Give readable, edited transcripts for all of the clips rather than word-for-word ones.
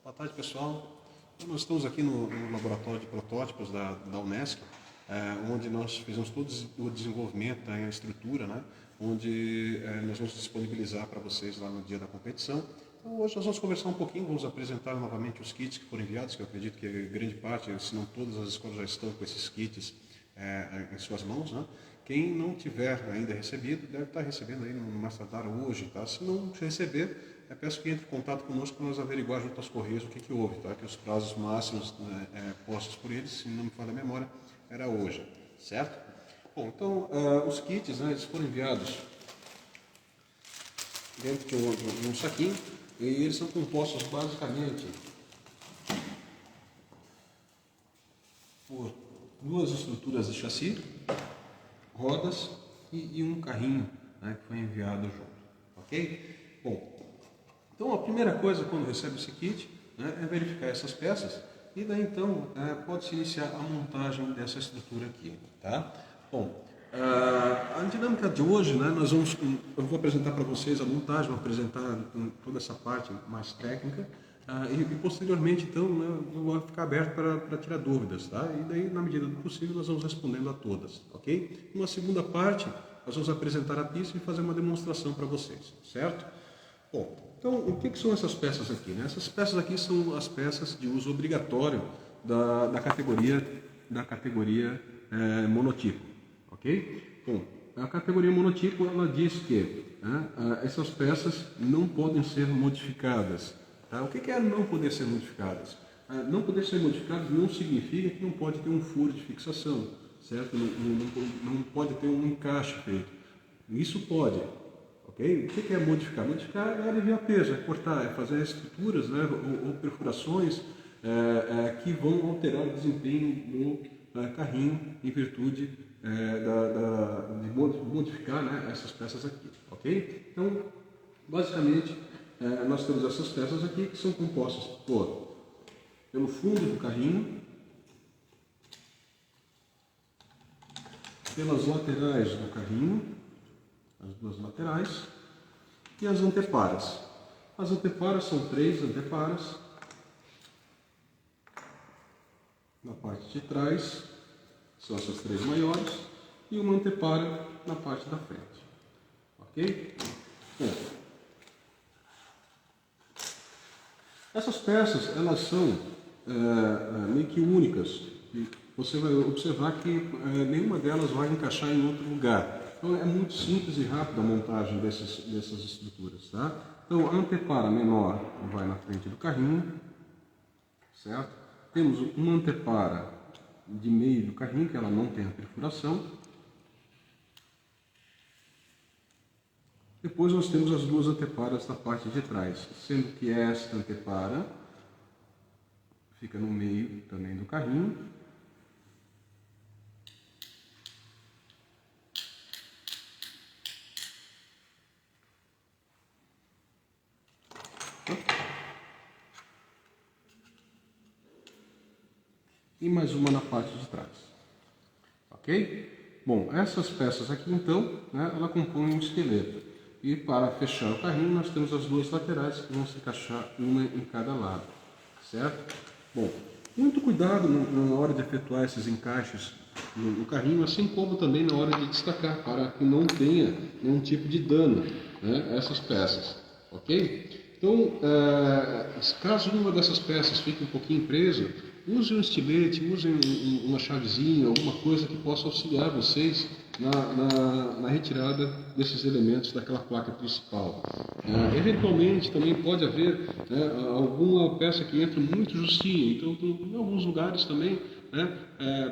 Boa tarde, pessoal. Então, nós estamos aqui no laboratório de protótipos da Unesc, onde nós fizemos todo o desenvolvimento, a estrutura, né, onde nós vamos disponibilizar para vocês lá no dia da competição. Então, hoje nós vamos conversar um pouquinho, vamos apresentar novamente os kits que foram enviados, que eu acredito que grande parte, se não todas as escolas já estão com esses kits em suas mãos, né? Quem não tiver ainda recebido, deve estar recebendo aí no Masterdar hoje, tá? Se não receber, peço que entre em contato conosco para nós averiguar junto aos Correios o que houve, tá? Que os prazos máximos postos por eles, se não me falha a memória, era hoje, certo? Bom, então, os kits, né, eles foram enviados dentro de um saquinho e eles são compostos basicamente por duas estruturas de chassi, rodas e um carrinho, né, que foi enviado junto, ok? Bom, então a primeira coisa quando recebe esse kit, né, é verificar essas peças e daí então pode-se iniciar a montagem dessa estrutura aqui, tá? Bom, a dinâmica de hoje, né, eu vou apresentar para vocês a montagem, vou apresentar toda essa parte mais técnica e posteriormente então, né, eu vou ficar aberto para tirar dúvidas, tá? E daí na medida do possível nós vamos respondendo a todas, ok? Numa segunda parte nós vamos apresentar a pista e fazer uma demonstração para vocês, certo? Bom, então o que são essas peças aqui, né? Essas peças aqui são as peças de uso obrigatório da categoria monotipo, ok? Bom, a categoria monotipo ela diz que essas peças não podem ser modificadas. Tá? O que é não poder ser modificadas? Não poder ser modificadas não significa que não pode ter um furo de fixação, certo? Não pode ter um encaixe feito. Isso pode. Okay? O que é modificar? Modificar é aliviar peso, é cortar, é fazer estruturas, né, ou perfurações que vão alterar o desempenho do carrinho em virtude de modificar, né, essas peças aqui. Okay? Então, basicamente, nós temos essas peças aqui que são compostas pelo fundo do carrinho, pelas laterais do carrinho, as duas laterais, e as anteparas. As anteparas são 3 anteparas. Na parte de trás são essas 3 maiores e uma antepara na parte da frente. Ok? Bom, essas peças elas são meio que únicas. E você vai observar que nenhuma delas vai encaixar em outro lugar. Então é muito simples e rápida a montagem dessas estruturas, tá? Então a antepara menor vai na frente do carrinho, certo? Temos uma antepara de meio do carrinho, que ela não tem a perfuração. Depois nós temos as duas anteparas na parte de trás, sendo que esta antepara fica no meio também do carrinho. E mais uma na parte de trás, ok? Bom, essas peças aqui então, né, ela compõe um esqueleto. E para fechar o carrinho nós temos as duas laterais que vão se encaixar uma em cada lado, certo? Bom, muito cuidado na hora de efetuar esses encaixes no carrinho, assim como também na hora de destacar, para que não tenha nenhum tipo de dano, né, a essas peças, ok? Então, caso uma dessas peças fique um pouquinho presa, use um estilete, use uma chavezinha, alguma coisa que possa auxiliar vocês na retirada desses elementos daquela placa principal. Eventualmente também pode haver, né, alguma peça que entra muito justinha, então em alguns lugares também, né,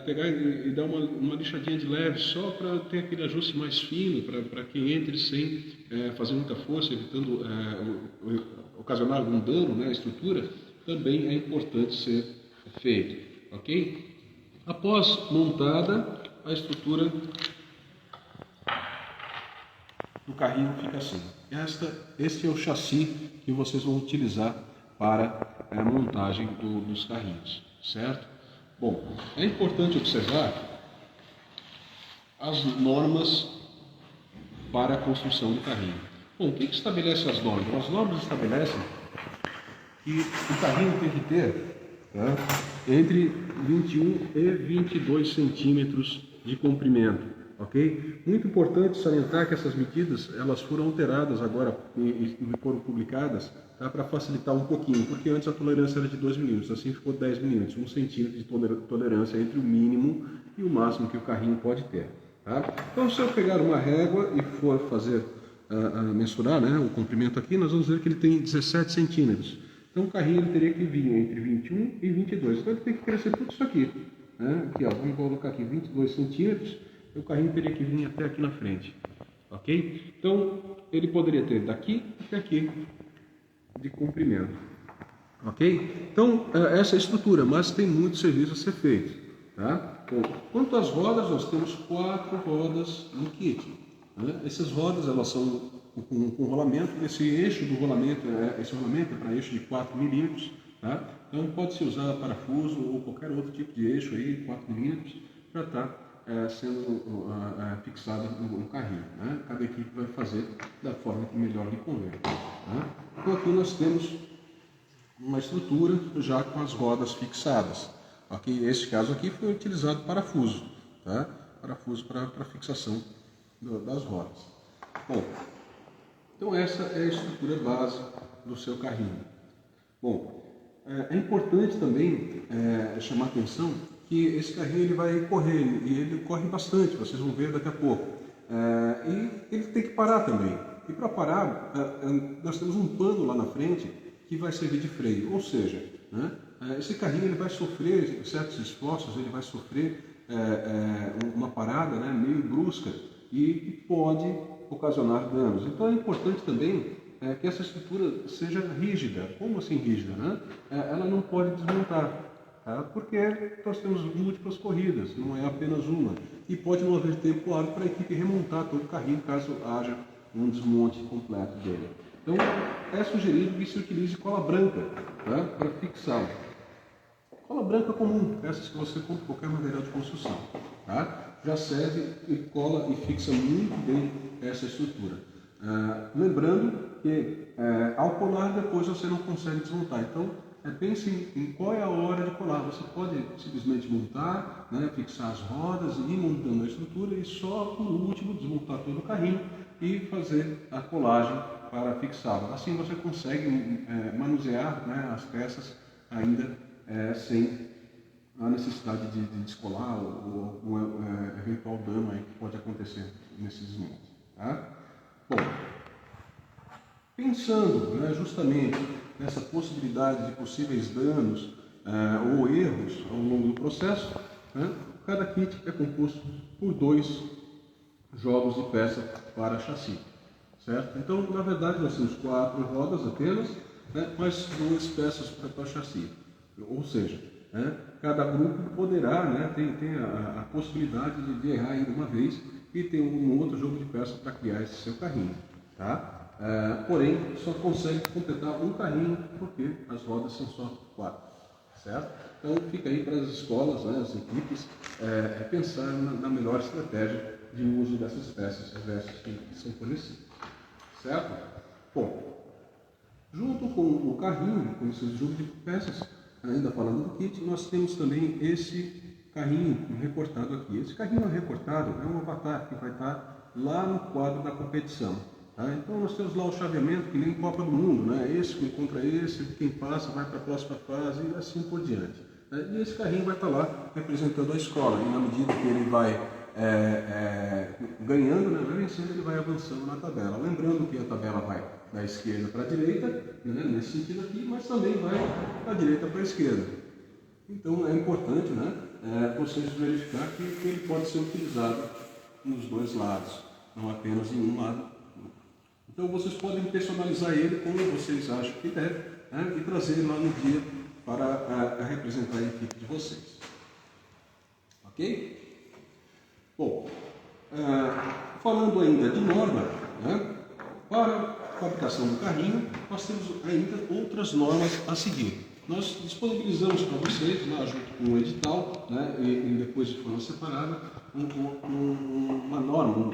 pegar e dar uma lixadinha de leve só para ter aquele ajuste mais fino, para que entre sem fazer muita força, evitando ocasionar algum dano, né, à estrutura, também é importante ser feito, ok? Após montada, a estrutura do carrinho fica assim. Este é o chassi que vocês vão utilizar para a montagem dos carrinhos, certo? Bom, é importante observar as normas para a construção do carrinho. Bom, o que estabelece as normas? As normas estabelecem que o carrinho tem que ter, tá, entre 21 e 22 centímetros de comprimento, ok? Muito importante salientar que essas medidas elas foram alteradas agora e foram publicadas, tá, para facilitar um pouquinho, porque antes a tolerância era de 2 milímetros, assim ficou 10 milímetros, 1 centímetro de tolerância entre o mínimo e o máximo que o carrinho pode ter. Tá? Então, se eu pegar uma régua e for fazer mensurar, né, o comprimento aqui, nós vamos ver que ele tem 17 centímetros. Então, o carrinho ele teria que vir entre 21 e 22. Então, ele tem que crescer tudo isso aqui. Né? Aqui, ó, vamos colocar aqui 22 centímetros. E o carrinho teria que vir até aqui na frente. Ok? Então, ele poderia ter daqui até aqui de comprimento. Ok? Então, essa é a estrutura, mas tem muito serviço a ser feito. Tá? Bom, quanto às rodas, nós temos 4 rodas no kit. Né? Essas rodas elas são com rolamento. Esse eixo do rolamento, esse rolamento é para eixo de 4 milímetros. Tá? Então, pode-se usar parafuso ou qualquer outro tipo de eixo aí, 4 milímetros, para estar sendo fixado no carrinho. Né? Cada equipe vai fazer da forma que melhor lhe convém. Tá? Então, aqui nós temos uma estrutura já com as rodas fixadas. Okay? Esse caso aqui foi utilizado parafuso, tá? Parafuso para fixação das rodas. Bom, então essa é a estrutura base do seu carrinho. Bom, é importante também chamar a atenção que esse carrinho ele vai correr, e ele corre bastante, vocês vão ver daqui a pouco. E ele tem que parar também. E para parar, nós temos um pano lá na frente que vai servir de freio, ou seja, né, esse carrinho ele vai sofrer certos esforços, ele vai sofrer uma parada, né, meio brusca e pode ocasionar danos. Então é importante também que essa estrutura seja rígida. Como assim rígida? Né? Ela não pode desmontar, tá? Porque nós temos múltiplas corridas, não é apenas uma. E pode não haver tempo hábil para a equipe remontar todo o carrinho caso haja um desmonte completo dele. Então, é sugerido que se utilize cola branca, tá, para fixá-lo. Cola branca comum, essas que você compra em qualquer material de construção. Tá? Já serve e cola e fixa muito bem essa estrutura. Lembrando que ao colar depois você não consegue desmontar. Então, pense em qual é a hora de colar. Você pode simplesmente montar, né, fixar as rodas e ir montando a estrutura e só por último desmontar todo o carrinho e fazer a colagem para fixá-lo. Assim você consegue manusear, né, as peças ainda sem a necessidade de descolar ou eventual dano aí que pode acontecer nesse desmonte. Tá? Bom, pensando, né, justamente nessa possibilidade de possíveis danos ou erros ao longo do processo, né, cada kit é composto por 2 jogos de peça para chassi. Certo? Então, na verdade, nós temos 4 rodas apenas, né, mais 2 peças para chassi. Ou seja, né, cada grupo poderá, né, tem a possibilidade de errar ainda uma vez e ter um outro jogo de peças para criar esse seu carrinho. Tá? Porém, só consegue completar um carrinho porque as rodas são só 4. Certo? Então, fica aí para as escolas, né, as equipes, pensar na melhor estratégia de uso dessas peças, que são fornecidas. Certo? Bom, junto com o carrinho, com esse jogo de peças, ainda falando do kit, nós temos também esse carrinho recortado aqui. Esse carrinho recortado é um avatar que vai estar lá no quadro da competição. Tá? Então nós temos lá o chaveamento que nem Copa do Mundo, né? Esse contra esse, quem passa vai para a próxima fase e assim por diante. E esse carrinho vai estar lá representando a escola, e na medida que ele vai ganhando, né, vai vencendo, ele vai avançando na tabela. Lembrando que a tabela vai da esquerda para a direita, né, nesse sentido aqui, mas também vai da direita para a esquerda. Então é importante, né, vocês verificar que ele pode ser utilizado nos 2 lados, não apenas em um lado. Então vocês podem personalizar ele como vocês acham que deve, né, e trazer ele lá no dia para representar a equipe de vocês. Ok? Bom, falando ainda de norma, né, para a fabricação do carrinho, nós temos ainda outras normas a seguir. Nós disponibilizamos para vocês, lá junto com o edital, né, e depois de forma separada, uma norma,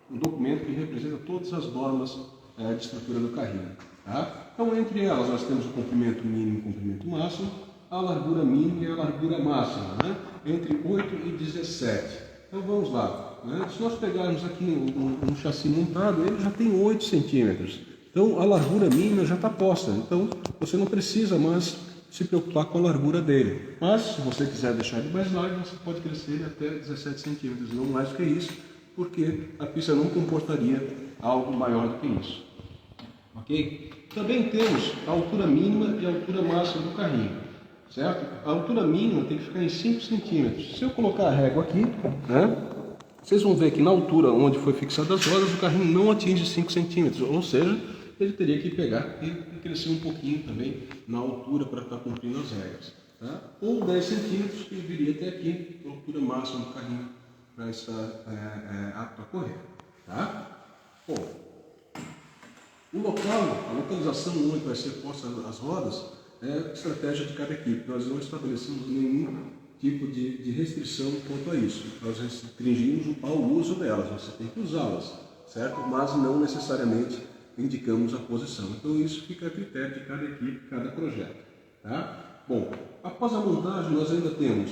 um documento que representa todas as normas de estrutura do carrinho. Tá? Então, entre elas, nós temos o comprimento mínimo e o comprimento máximo, a largura mínima e a largura máxima, né? Entre 8 e 17. Então, vamos lá. Né? Se nós pegarmos aqui um chassi montado, ele já tem 8 centímetros. Então, a largura mínima já está posta. Então, você não precisa mais se preocupar com a largura dele. Mas, se você quiser deixar ele mais largo, você pode crescer ele até 17 centímetros, não mais do que isso, porque a pista não comportaria algo maior do que isso. Ok? Também temos a altura mínima e a altura máxima do carrinho, certo? A altura mínima tem que ficar em 5 centímetros. Se eu colocar a régua aqui, né, vocês vão ver que na altura onde foi fixada as rodas, o carrinho não atinge 5 centímetros, ou seja, ele teria que pegar e crescer um pouquinho também na altura para estar cumprindo as regras. Tá? Ou 10 centímetros, que viria até aqui, a altura máxima do carrinho para estar apto a correr. Tá? Bom, o local, a localização onde vai ser posta as rodas é a estratégia de cada equipe. Nós não estabelecemos nenhum tipo de restrição quanto a isso. Nós restringimos ao uso delas, você tem que usá-las, certo? Mas não necessariamente indicamos a posição. Então isso fica a critério de cada equipe, cada projeto. Tá? Bom, após a montagem nós ainda temos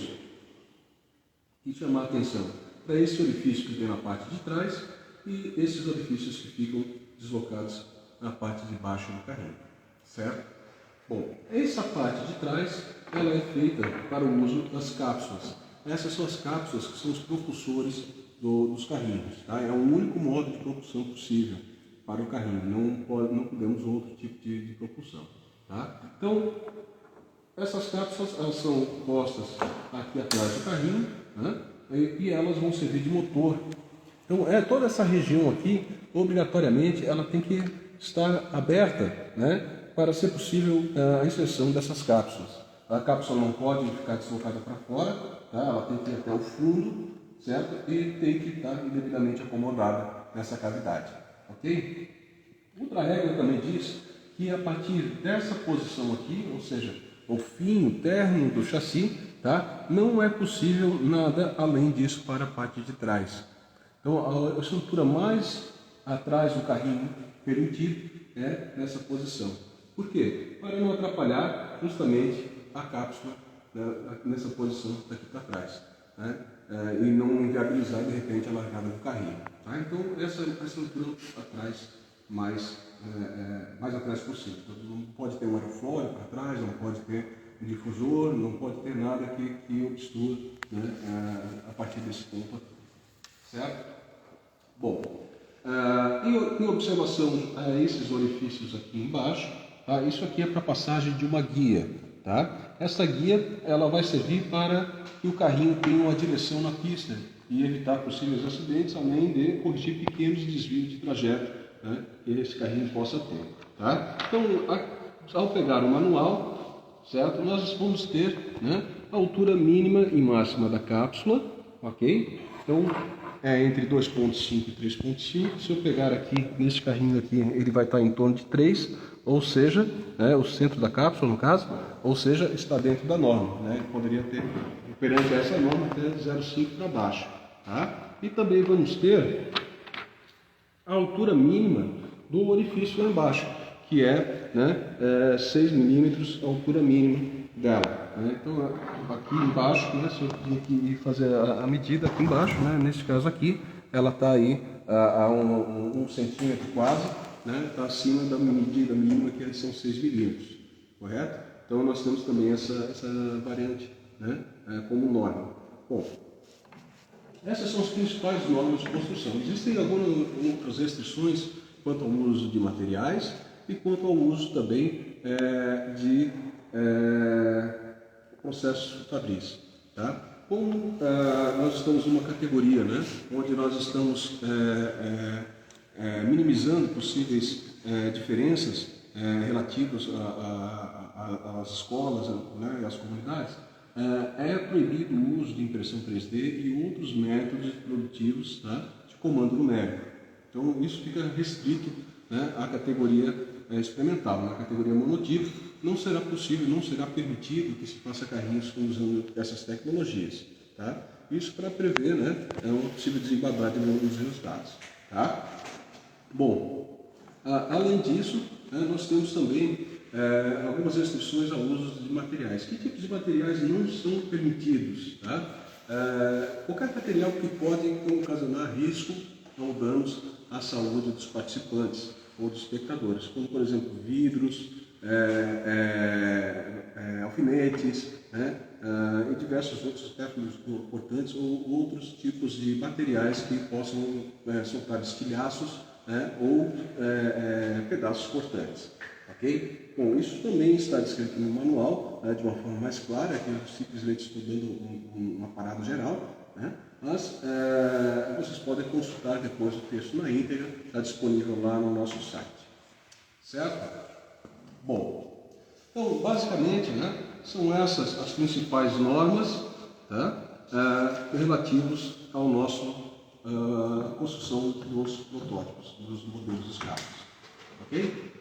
que chamar a atenção para esse orifício que tem na parte de trás e esses orifícios que ficam deslocados na parte de baixo do carrinho, certo? Bom, essa parte de trás ela é feita para o uso das cápsulas. Essas são as cápsulas que são os propulsores dos carrinhos. Tá? É o único modo de propulsão possível para o carrinho, não podemos outro tipo de propulsão. Tá? Então, essas cápsulas elas são postas aqui atrás do carrinho, né? E elas vão servir de motor. Então, toda essa região aqui, obrigatoriamente, ela tem que estar aberta, né? Para ser possível a inserção dessas cápsulas. A cápsula não pode ficar deslocada para fora, tá? Ela tem que ir até o fundo, certo? E tem que estar devidamente acomodada nessa cavidade. Ok? Outra regra também diz que a partir dessa posição aqui, ou seja, o fim, o término do chassi, tá? Não é possível nada além disso para a parte de trás. Então a estrutura mais atrás do carrinho permitido é nessa posição. Por quê? Para não atrapalhar justamente a cápsula, né, nessa posição daqui para trás, né? E não inviabilizar de repente a largada do carrinho. Tá? Então essa é a estrutura atrás mais atrás possível. Então, não pode ter um aerofólio para trás, não pode ter um difusor, não pode ter nada que obstrua, né, a partir desse ponto aqui. Certo? Bom, em observação a esses orifícios aqui embaixo, tá? Isso aqui é para passagem de uma guia. Tá? Essa guia ela vai servir para que o carrinho tenha uma direção na pista e evitar possíveis acidentes, além de corrigir pequenos desvios de trajeto, né, que esse carrinho possa ter. Tá? Então, ao pegar o manual, certo, nós vamos ter, né, a altura mínima e máxima da cápsula, ok? Então, é entre 2.5 e 3.5. Se eu pegar aqui, nesse carrinho aqui, ele vai estar em torno de 3, ou seja, o centro da cápsula, no caso, ou seja, está dentro da norma. Né? Ele poderia ter, perante essa norma, até 0,5 para baixo. Tá? E também vamos ter a altura mínima do orifício lá embaixo, que é, 6 milímetros a altura mínima dela. Né? Então, aqui embaixo, né, se eu tinha que fazer a medida aqui embaixo, né, nesse caso aqui, ela está aí a 1 centímetro quase, né, está acima da medida mínima, que são 6 milímetros, correto? Então, nós temos também essa variante, né, como norma. Bom, essas são as principais normas de construção. Existem algumas outras restrições quanto ao uso de materiais e quanto ao uso também de processos fabris. Tá? Como nós estamos numa categoria, né, onde nós estamos minimizando possíveis diferenças relativas às escolas, né, e às comunidades, é proibido o uso de impressão 3D e outros métodos produtivos, tá, de comando numérico. Então isso fica restrito, né, à categoria experimental. Na categoria monotipo não será possível, não será permitido que se faça carrinhos usando essas tecnologias. Tá? Isso para prever, né, uma possível desigualdade nos resultados. Tá? Bom, além disso, nós temos também algumas restrições ao uso de materiais. Que tipos de materiais não são permitidos? Tá? Qualquer material que pode ocasionar risco ou danos à saúde dos participantes ou dos espectadores, como por exemplo vidros, alfinetes, e diversos outros aspectos importantes ou outros tipos de materiais que possam soltar estilhaços ou pedaços cortantes. Ok? Bom, isso também está descrito no manual de uma forma mais clara, que eu simplesmente estou dando um aparato geral, mas vocês podem consultar depois o texto na íntegra, está disponível lá no nosso site. Certo? Bom, então basicamente são essas as principais normas relativas ao nosso construção dos protótipos, dos modelos dos carros. Ok?